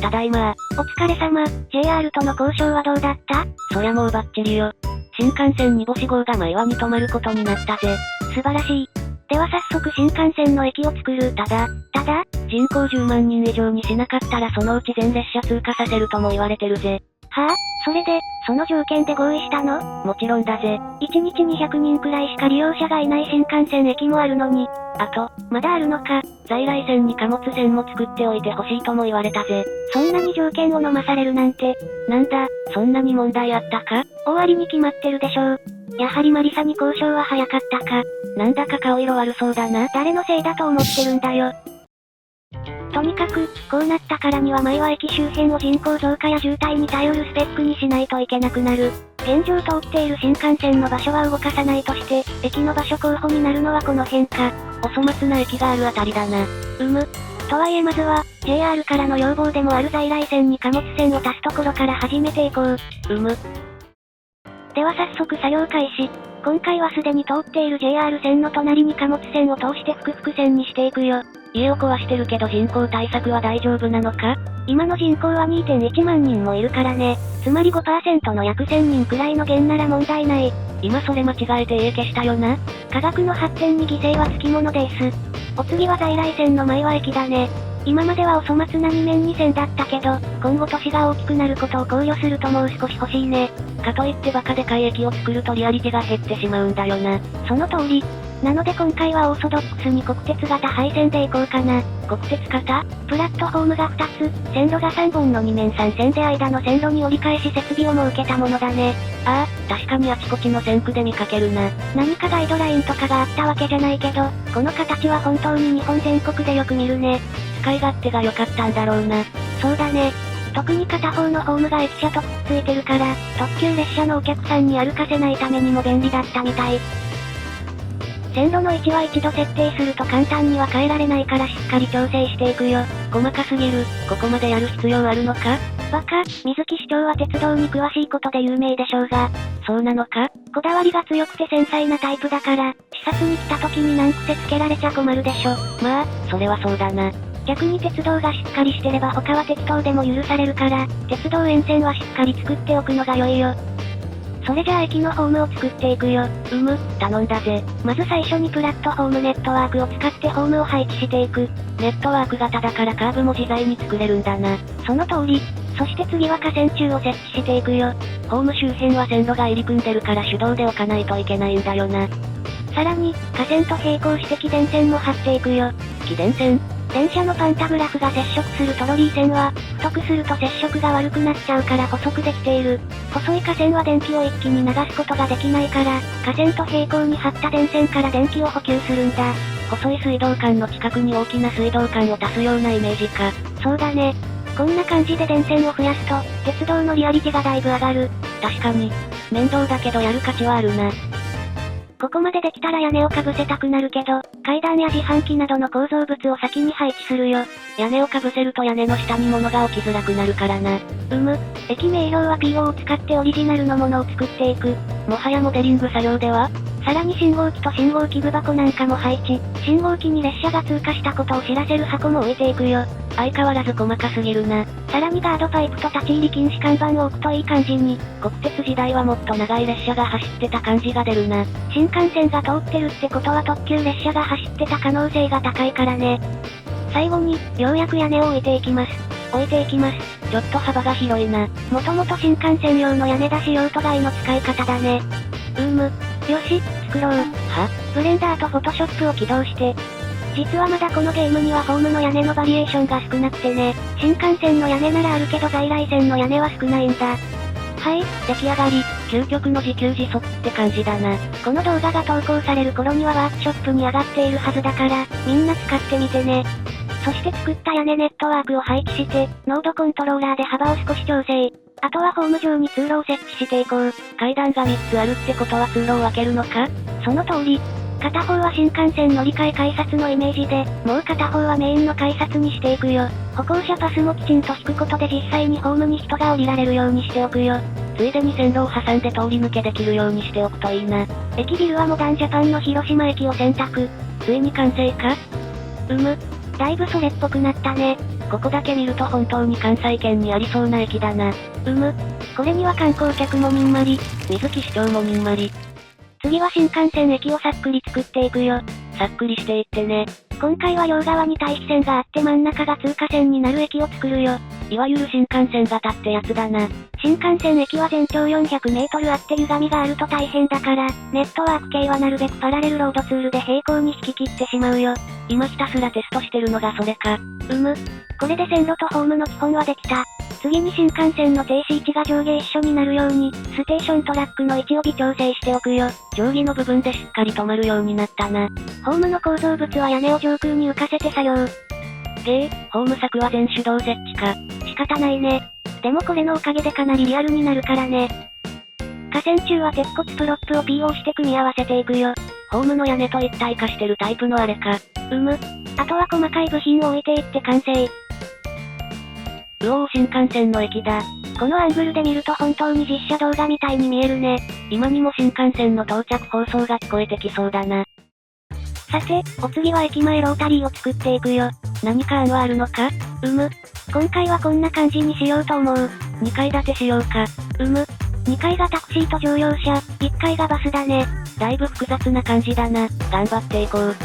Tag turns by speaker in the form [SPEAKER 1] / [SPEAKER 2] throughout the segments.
[SPEAKER 1] ただいま。
[SPEAKER 2] お疲れ様。JR との交渉はどうだった？
[SPEAKER 1] そりゃもうバッチリよ。新幹線2星号が前輪に止まることになったぜ。
[SPEAKER 2] 素晴らしい。では早速新幹線の駅を作る。
[SPEAKER 1] ただ、人口10万人以上にしなかったらそのうち全列車通過させるとも言われてるぜ。
[SPEAKER 2] はぁ？それで、その条件で合意したの？
[SPEAKER 1] もちろんだぜ。
[SPEAKER 2] 1日200人くらいしか利用者がいない新幹線駅もあるのに。
[SPEAKER 1] あと、
[SPEAKER 2] まだあるのか。
[SPEAKER 1] 在来線に貨物線も作っておいてほしいとも言われたぜ。
[SPEAKER 2] そんなに条件を飲まされるなんて。
[SPEAKER 1] なんだ、そんなに問題あったか？
[SPEAKER 2] 終わりに決まってるでしょう。やはりマリサに交渉は早かったか。
[SPEAKER 1] なんだか顔色悪そうだな。
[SPEAKER 2] 誰のせいだと思ってるんだよ。とにかく、こうなったからには前は駅周辺を人口増加や渋滞に頼るスペックにしないといけなくなる。現状通っている新幹線の場所は動かさないとして、駅の場所候補になるのはこの辺か。
[SPEAKER 1] お粗末な駅があるあたりだな。
[SPEAKER 2] とはいえまずは、JR からの要望でもある在来線に貨物線を足すところから始めていこう。では早速作業開始。今回はすでに通っている JR 線の隣に貨物線を通して複々線にしていくよ。
[SPEAKER 1] 家を壊してるけど人口対策は大丈夫なのか？
[SPEAKER 2] 今の人口は 2.1 万人もいるからね。つまり 5% の約1000人くらいの減なら問題ない。
[SPEAKER 1] 今それ間違えて家消したよな。
[SPEAKER 2] 科学の発展に犠牲はつきものです。お次は在来線の前和駅だね。今まではお粗末な2面2線だったけど、今後都市が大きくなることを考慮するともう少し欲しいね。
[SPEAKER 1] かといってバカでかい駅を作るとリアリティが減ってしまうんだよな。
[SPEAKER 2] その通り。なので今回はオーソドックスに国鉄型廃線で行こうかな。
[SPEAKER 1] 国鉄型？
[SPEAKER 2] プラットフォームが2つ、線路が3本の2面3線で間の線路に折り返し設備を設けたものだね。
[SPEAKER 1] ああ、確かにあちこちの線区で見かけるな。
[SPEAKER 2] 何かガイドラインとかがあったわけじゃないけど、この形は本当に日本全国でよく見るね。
[SPEAKER 1] 使い勝手が良かったんだろうな。
[SPEAKER 2] そうだね。特に片方のホームが駅舎とくっついてるから、特急列車のお客さんに歩かせないためにも便利だったみたい。線路の位置は一度設定すると簡単には変えられないからしっかり調整していくよ。
[SPEAKER 1] 細かすぎる。ここまでやる必要あるのか？
[SPEAKER 2] バカ、水木市長は鉄道に詳しいことで有名でしょうが。
[SPEAKER 1] そうなのか？
[SPEAKER 2] こだわりが強くて繊細なタイプだから、視察に来た時に難癖つけられちゃ困るでしょ。
[SPEAKER 1] まあ、それはそうだな。
[SPEAKER 2] 逆に鉄道がしっかりしてれば他は適当でも許されるから、鉄道沿線はしっかり作っておくのが良いよ。それじゃあ駅のホームを作っていくよ。
[SPEAKER 1] 頼んだぜ。
[SPEAKER 2] まず最初にプラットフォームネットワークを使ってホームを配置していく。
[SPEAKER 1] ネットワーク型だからカーブも自在に作れるんだな。
[SPEAKER 2] その通り。そして次は架線柱を設置していくよ。
[SPEAKER 1] ホーム周辺は線路が入り組んでるから手動で置かないといけないんだよな。
[SPEAKER 2] さらに、架線と並行して気電線も張っていくよ。
[SPEAKER 1] 気電線？
[SPEAKER 2] 電車のパンタグラフが接触するトロリー線は、太くすると接触が悪くなっちゃうから細くできている。細い架線は電気を一気に流すことができないから、架線と並行に張った電線から電気を補給するんだ。
[SPEAKER 1] 細い水道管の近くに大きな水道管を足すようなイメージか。
[SPEAKER 2] そうだね。こんな感じで電線を増やすと、鉄道のリアリティがだいぶ上がる。
[SPEAKER 1] 確かに。面倒だけどやる価値はあるな。
[SPEAKER 2] ここまでできたら屋根をかぶせたくなるけど、階段や自販機などの構造物を先に配置するよ。
[SPEAKER 1] 屋根をかぶせると屋根の下に物が置きづらくなるからな。
[SPEAKER 2] 駅名標は PO を使ってオリジナルのものを作っていく。
[SPEAKER 1] もはやモデリング作業では？
[SPEAKER 2] さらに信号機と信号器具箱なんかも配置。信号機に列車が通過したことを知らせる箱も置いていくよ。
[SPEAKER 1] 相変わらず細かすぎるな。
[SPEAKER 2] さらにガードパイプと立ち入り禁止看板を置くといい感じに。
[SPEAKER 1] 国鉄時代はもっと長い列車が走ってた感じが出るな。
[SPEAKER 2] 新幹線が通ってるってことは特急列車が走ってた可能性が高いからね。最後に、ようやく屋根を置いていきます。
[SPEAKER 1] ちょっと幅が広いな。
[SPEAKER 2] もともと新幹線用の屋根だし用途外の使い方だね。よし、作ろう。ブレンダーとフォトショップを起動して。実はまだこのゲームにはホームの屋根のバリエーションが少なくてね。新幹線の屋根ならあるけど在来線の屋根は少ないんだ。はい、出来上がり。
[SPEAKER 1] 究極の自給自足って感じだな。
[SPEAKER 2] この動画が投稿される頃にはワークショップに上がっているはずだから、みんな使ってみてね。そして作った屋根ネットワークを配置して、ノードコントローラーで幅を少し調整。あとはホーム上に通路を設置していこう。
[SPEAKER 1] 階段が3つあるってことは通路を分けるのか？
[SPEAKER 2] その通り。片方は新幹線乗り換え改札のイメージで、もう片方はメインの改札にしていくよ。歩行者パスもきちんと引くことで実際にホームに人が降りられるようにしておくよ。
[SPEAKER 1] ついでに線路を挟んで通り抜けできるようにしておくといいな。
[SPEAKER 2] 駅ビルはモダンジャパンの広島駅を選択。
[SPEAKER 1] ついに完成か？
[SPEAKER 2] だいぶそれっぽくなったね。
[SPEAKER 1] ここだけ見ると本当に関西圏にありそうな駅だな。
[SPEAKER 2] これには観光客もみんまり。
[SPEAKER 1] 水木市長もみんまり。
[SPEAKER 2] 次は新幹線駅をさっくり作っていくよ。
[SPEAKER 1] さっくりしていってね。
[SPEAKER 2] 今回は両側に対比線があって真ん中が通過線になる駅を作るよ。
[SPEAKER 1] いわゆる新幹線型ってやつだな。
[SPEAKER 2] 新幹線駅は全長400メートルあって歪みがあると大変だから、ネットワーク系はなるべくパラレルロードツールで平行に引き切ってしまうよ。
[SPEAKER 1] 今ひたすらテストしてるのがそれか。
[SPEAKER 2] これで線路とホームの基本はできた。次に新幹線の停止位置が上下一緒になるように、ステーショントラックの位置を微調整しておくよ。
[SPEAKER 1] 定規の部分でしっかり止まるようになったな。
[SPEAKER 2] ホームの構造物は屋根を上空に浮かせて作業。
[SPEAKER 1] ホーム柵は全手動設置か。
[SPEAKER 2] 仕方ないね。でもこれのおかげでかなりリアルになるからね。架線中は鉄骨プロップを P をして組み合わせていくよ。
[SPEAKER 1] ホームの屋根と一体化してるタイプのあれか。
[SPEAKER 2] あとは細かい部品を置いていって完成。
[SPEAKER 1] 新幹線の駅だ。
[SPEAKER 2] このアングルで見ると本当に実写動画みたいに見えるね。
[SPEAKER 1] 今にも新幹線の到着放送が聞こえてきそうだな。
[SPEAKER 2] さて、お次は駅前ロータリーを作っていくよ。
[SPEAKER 1] 何か案はあるのか？
[SPEAKER 2] 今回はこんな感じにしようと思う。
[SPEAKER 1] 2階建てしようか。
[SPEAKER 2] 2階がタクシーと乗用車、1階がバスだね。
[SPEAKER 1] だいぶ複雑な感じだな。頑張っていこう。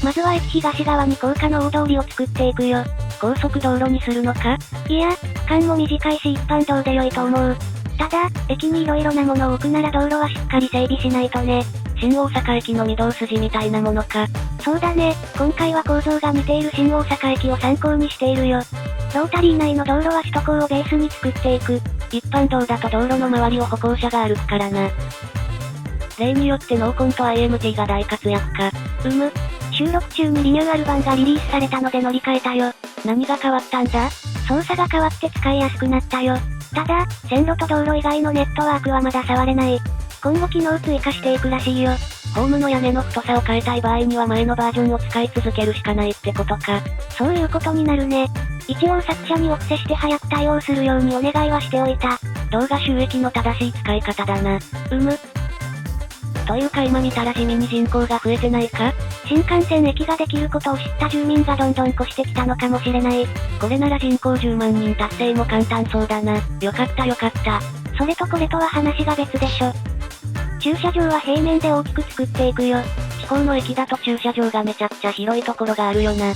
[SPEAKER 2] まずは駅東側に高架の大通りを作っていくよ。
[SPEAKER 1] 高速道路にするのか？
[SPEAKER 2] いや、区間も短いし一般道で良いと思う。ただ、駅に色々なものを置くなら道路はしっかり整備しないとね。
[SPEAKER 1] 新大阪駅の御堂筋みたいなものか。
[SPEAKER 2] そうだね、今回は構造が似ている新大阪駅を参考にしているよ。ロータリー内の道路は首都高をベースに作っていく。
[SPEAKER 1] 一般道だと道路の周りを歩行者が歩くからな。例によってノーコンと IMT が大活躍か。
[SPEAKER 2] 収録中にリニューアル版がリリースされたので乗り換えたよ。
[SPEAKER 1] 何が変わったんだ？
[SPEAKER 2] 操作が変わって使いやすくなったよ。ただ、線路と道路以外のネットワークはまだ触れない。今後機能追加していくらしいよ。
[SPEAKER 1] ホームの屋根の太さを変えたい場合には前のバージョンを使い続けるしかないってことか。
[SPEAKER 2] そういうことになるね。一応作者にお布施して早く対応するようにお願いはしておいた。
[SPEAKER 1] 動画収益の正しい使い方だな。というか今見たら地味に人口が増えてないか？
[SPEAKER 2] 新幹線駅ができることを知った住民がどんどん越してきたのかもしれない。
[SPEAKER 1] これなら人口10万人達成も簡単そうだな。よかったよかった。
[SPEAKER 2] それとこれとは話が別でしょ。駐車場は平面で大きく作っていくよ。
[SPEAKER 1] 地方の駅だと駐車場がめちゃくちゃ広いところがあるよな。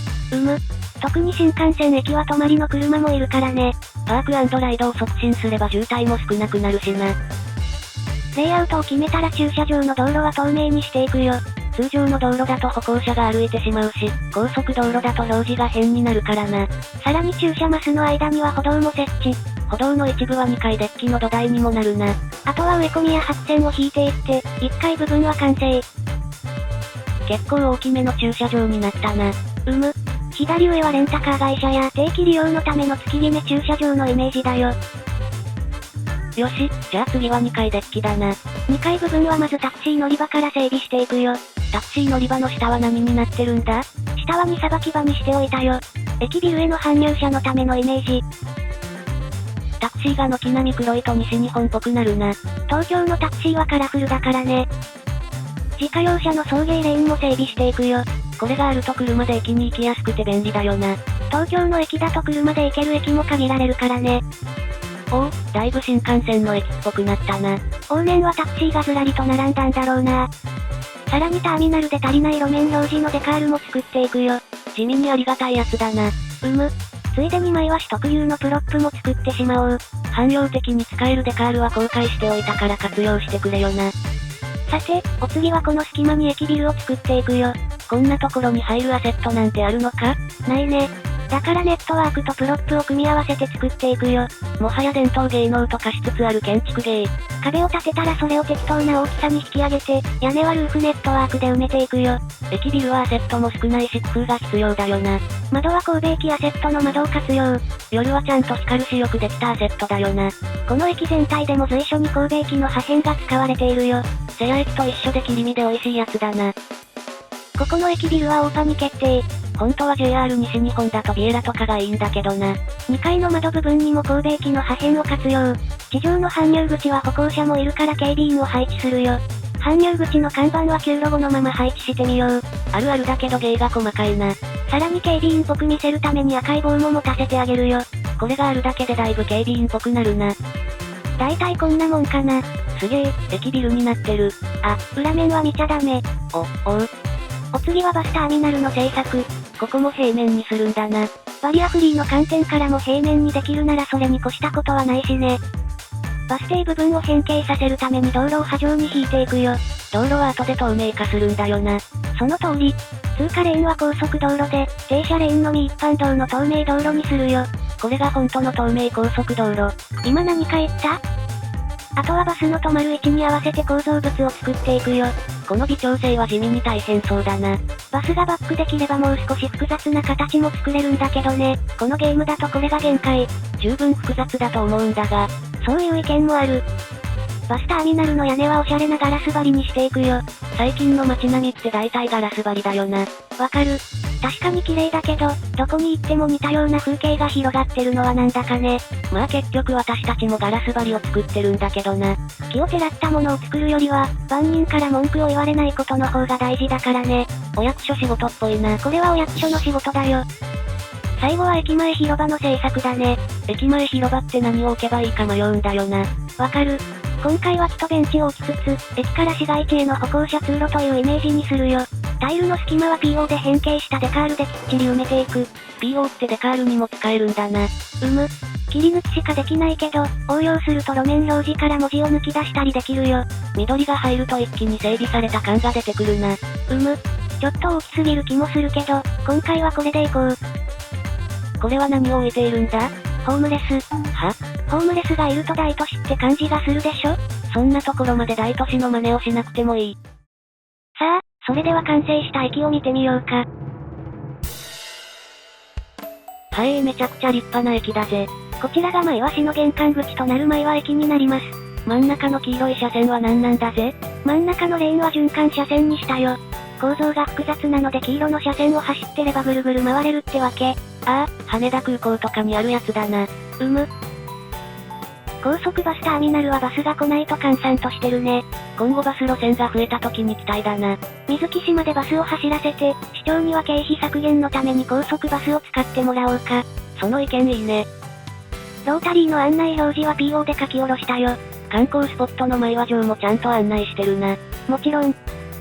[SPEAKER 2] 特に新幹線駅は泊まりの車もいるからね。
[SPEAKER 1] パーク&ライドを促進すれば渋滞も少なくなるしな。
[SPEAKER 2] レイアウトを決めたら駐車場の道路は透明にしていくよ。
[SPEAKER 1] 通常の道路だと歩行者が歩いてしまうし、高速道路だと表示が変になるからな。
[SPEAKER 2] さらに駐車マスの間には歩道も設置。
[SPEAKER 1] 歩道の一部は2階デッキの土台にもなるな。
[SPEAKER 2] あとは植え込みや白線を引いていって、1階部分は完成。
[SPEAKER 1] 結構大きめの駐車場になったな。
[SPEAKER 2] 左上はレンタカー会社や定期利用のための月決め駐車場のイメージだよ。
[SPEAKER 1] よし、じゃあ次は2階デッキだな。
[SPEAKER 2] 2階部分はまずタクシー乗り場から整備していくよ。
[SPEAKER 1] タクシー乗り場の下は何になってるんだ？
[SPEAKER 2] 下は荷さばき場にしておいたよ。駅ビルへの搬入車のためのイメージ。
[SPEAKER 1] タクシーが軒並み黒いと西日本っぽくなるな。
[SPEAKER 2] 東京のタクシーはカラフルだからね。自家用車の送迎レーンも整備していくよ。
[SPEAKER 1] これがあると車で駅に行きやすくて便利だよな。
[SPEAKER 2] 東京の駅だと車で行ける駅も限られるからね。
[SPEAKER 1] だいぶ新幹線の駅っぽくなったな。
[SPEAKER 2] 往年はタクシーがずらりと並んだんだろうな。さらにターミナルで足りない路面表示のデカールも作っていくよ。
[SPEAKER 1] 地味にありがたいやつだな。
[SPEAKER 2] ついでに前は市特有のプロップも作ってしまおう。
[SPEAKER 1] 汎用的に使えるデカールは公開しておいたから活用してくれよな。
[SPEAKER 2] さて、お次はこの隙間に駅ビルを作っていくよ。
[SPEAKER 1] こんなところに入るアセットなんてあるのか？
[SPEAKER 2] ないね。だからネットワークとプロップを組み合わせて作っていくよ。
[SPEAKER 1] もはや伝統芸能と化しつつある建築芸。
[SPEAKER 2] 壁を建てたらそれを適当な大きさに引き上げて、屋根はルーフネットワークで埋めていくよ。
[SPEAKER 1] 駅ビルはアセットも少ないし工夫が必要だよな。
[SPEAKER 2] 窓は神戸駅アセットの窓を活用。
[SPEAKER 1] 夜はちゃんと光るしよくできたアセットだよな。
[SPEAKER 2] この駅全体でも随所に神戸駅の破片が使われているよ。
[SPEAKER 1] 瀬谷駅と一緒で切り身で美味しいやつだな。
[SPEAKER 2] ここの駅ビルはオーパに決定。
[SPEAKER 1] 本当は JR 西日本だとビエラとかがいいんだけどな。
[SPEAKER 2] 2階の窓部分にも神戸駅の破片を活用。地上の搬入口は歩行者もいるから警備員を配置するよ。搬入口の看板は旧ロゴのまま配置してみよう。
[SPEAKER 1] あるあるだけど芸が細かいな。
[SPEAKER 2] ささらに警備員っぽく見せるために赤い棒も持たせてあげるよ。
[SPEAKER 1] これがあるだけでだいぶ警備員っぽくなるな。
[SPEAKER 2] だいたいこんなもんかな。
[SPEAKER 1] すげえ、駅ビルになってる。
[SPEAKER 2] あ、裏面は見ちゃダメ。
[SPEAKER 1] お
[SPEAKER 2] 次はバスターミナルの製作。
[SPEAKER 1] ここも平面にするんだな。
[SPEAKER 2] バリアフリーの観点からも平面にできるならそれに越したことはないしね。バス停部分を変形させるために道路を波状に引いていくよ。
[SPEAKER 1] 道路は後で透明化するんだよな。
[SPEAKER 2] その通り。通過レーンは高速道路で、停車レーンのみ一般道の透明道路にするよ。
[SPEAKER 1] これが本当の透明高速道路。
[SPEAKER 2] 今何か言った？あとはバスの止まる位置に合わせて構造物を作っていくよ。
[SPEAKER 1] この微調整は地味に大変そうだな。
[SPEAKER 2] バスがバックできればもう少し複雑な形も作れるんだけどね。このゲームだとこれが限界。
[SPEAKER 1] 十分複雑だと思うんだが。
[SPEAKER 2] そういう意見もある。バスターミナルの屋根はおしゃれなガラス張りにしていくよ。
[SPEAKER 1] 最近の街並みって大体ガラス張りだよな。
[SPEAKER 2] わかる。確かに綺麗だけど、どこに行っても似たような風景が広がってるのはなんだかね。
[SPEAKER 1] まあ結局私たちもガラス張りを作ってるんだけどな。
[SPEAKER 2] 木をてらったものを作るよりは、万人から文句を言われないことの方が大事だからね。
[SPEAKER 1] お役所仕事っぽいな。
[SPEAKER 2] これはお役所の仕事だよ。最後は駅前広場の制作だね。
[SPEAKER 1] 駅前広場って何を置けばいいか迷うんだよな。
[SPEAKER 2] わかる。今回は木とベンチを置きつつ、駅から市街地への歩行者通路というイメージにするよ。タイルの隙間は PO で変形したデカールできっちり埋めていく。
[SPEAKER 1] PO ってデカールにも使えるんだな。
[SPEAKER 2] 切り抜きしかできないけど、応用すると路面表示から文字を抜き出したりできるよ。
[SPEAKER 1] 緑が入ると一気に整備された感が出てくるな。
[SPEAKER 2] ちょっと大きすぎる気もするけど、今回はこれでいこう。
[SPEAKER 1] これは何を置いているんだ？
[SPEAKER 2] ホームレス。ホームレスがいると大都市って感じがするでしょ？
[SPEAKER 1] そんなところまで大都市の真似をしなくてもいい。
[SPEAKER 2] さあ、それでは完成した駅を見てみようか。
[SPEAKER 1] めちゃくちゃ立派な駅だぜ。
[SPEAKER 2] こちらが前橋の玄関口となる前和駅になります。
[SPEAKER 1] 真ん中の黄色い車線は何なんだぜ？
[SPEAKER 2] 真ん中のレーンは循環車線にしたよ。構造が複雑なので黄色の車線を走ってればぐるぐる回れるってわけ。
[SPEAKER 1] 羽田空港とかにあるやつだな。
[SPEAKER 2] 高速バスターミナルはバスが来ないと閑散としてるね。
[SPEAKER 1] 今後バス路線が増えた時に期待だな。
[SPEAKER 2] 水木市までバスを走らせて、市長には経費削減のために高速バスを使ってもらおうか。
[SPEAKER 1] その意見いいね。
[SPEAKER 2] ロータリーの案内表示は PO で書き下ろしたよ。
[SPEAKER 1] 観光スポットの前和上もちゃんと案内してるな。
[SPEAKER 2] もちろん。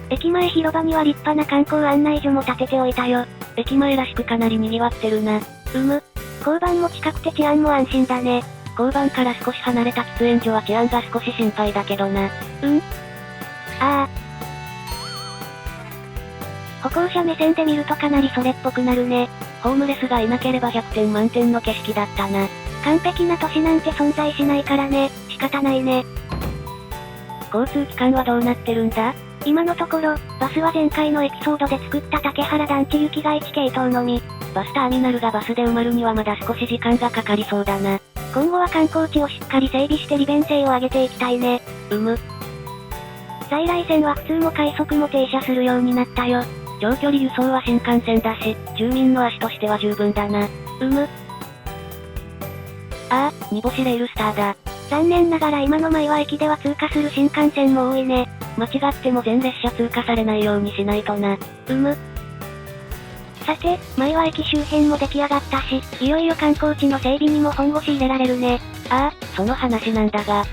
[SPEAKER 2] 駅前広場には立派な観光案内所も建てておいたよ。
[SPEAKER 1] 駅前らしくかなり賑わってるな。
[SPEAKER 2] 交番も近くて治安も安心だね。
[SPEAKER 1] 交番から少し離れた喫煙所は治安が少し心配だけどな。
[SPEAKER 2] 歩行者目線で見るとかなりそれっぽくなるね。
[SPEAKER 1] ホームレスがいなければ100点満点の景色だったな。
[SPEAKER 2] 完璧な都市なんて存在しないからね、仕方ないね。
[SPEAKER 1] 交通機関はどうなってるんだ？
[SPEAKER 2] 今のところ、バスは前回のエピソードで作った竹原団地行きが1系統のみ。
[SPEAKER 1] バスターミナルがバスで埋まるにはまだ少し時間がかかりそうだな。
[SPEAKER 2] 今後は観光地をしっかり整備して利便性を上げていきたいね。在来線は普通も快速も停車するようになったよ。
[SPEAKER 1] 長距離輸送は新幹線だし、住民の足としては十分だな。煮干しレールスターだ。
[SPEAKER 2] 残念ながら今の前和駅では通過する新幹線も多いね。
[SPEAKER 1] 間違っても全列車通過されないようにしないとな。
[SPEAKER 2] さて、前和駅周辺も出来上がったし、いよいよ観光地の整備にも本腰入れられるね。
[SPEAKER 1] その話なんだが。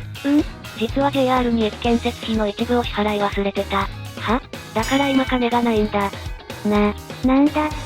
[SPEAKER 1] 実は JR に駅建設費の一部を支払い忘れてた。だから今金がないんだ。
[SPEAKER 2] なんだって